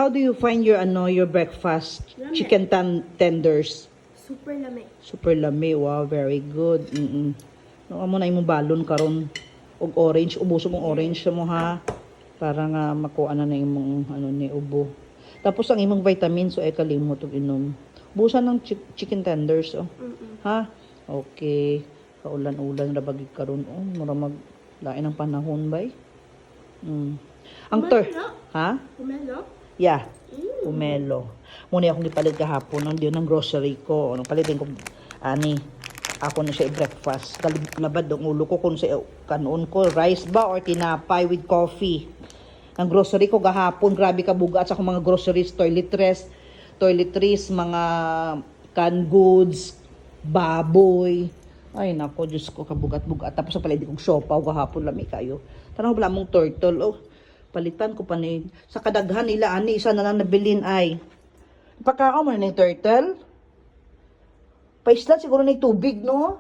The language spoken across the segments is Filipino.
How do you find your your breakfast? Lami. Chicken tenders. Super lami. Super lami. Wow, very good. No amo na imong balon karon og orange, ubuso mong orange mo ha. Para nga makuha na imong ni ubo. Tapos ang imong vitamins so ay kalimot og inom. Busan ng chicken tenders oh. Ha? Okay. Kaulan-ulan ra bagi karon oh, mura maglain ang panahon bay. Ang ha? Pomelo? Yeah. Pomelo. Muna akong gipalit kahapon nang diyon ng grocery ko. Nang palitin ko ani ako na siya i-breakfast. Labad ang ulo ko kung sa kanon ko rice ba or tinapay with coffee. Ang grocery ko gahapon, grabe ka buga at sa mga groceries, toiletries, mga canned goods, baboy. Ay nako, Diyos ko, kabugat-bugat. Tapos sa palitin kong siopaw gahapon lami kayo. Tanong wala mong turtle. Oh, palitan ko pa ni sa kadaghan nila ani isa na lang nabilin ay pagkakaon mo na ng turtle paislat siguro na tubig no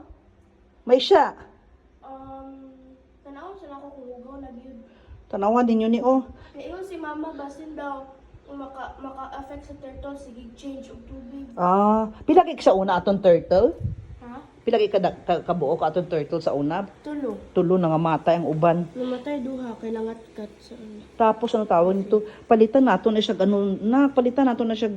may siya Tanaw siya ako kung hugaw na gyud. tanawan ninyo ni oh Kaya si mama basin daw maka-affect sa turtle sige change og tubig. Pila kay sa una aton turtle Ha? pila kay kabuo ka aton turtle sa una tulo na nga matay ang uban Namatay duha kay langat kat sa tapos ano tawag nito palitan nato na siya palitan nato na siya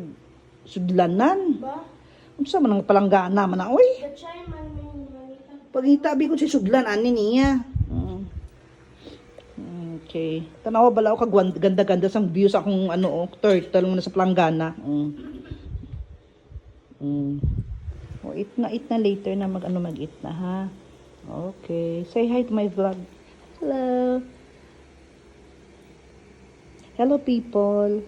sudlanan ba? unsa man ang palanggana man na oy Gatchay man may pagita bi ko si sudlan ani niya. Okay. Tanawa bala ko kag ganda-ganda sang view sa akong turtle mo na sa planggana. O eat na later na mag-eat na ha. Okay. Say hi to my vlog. Hello. Hello people.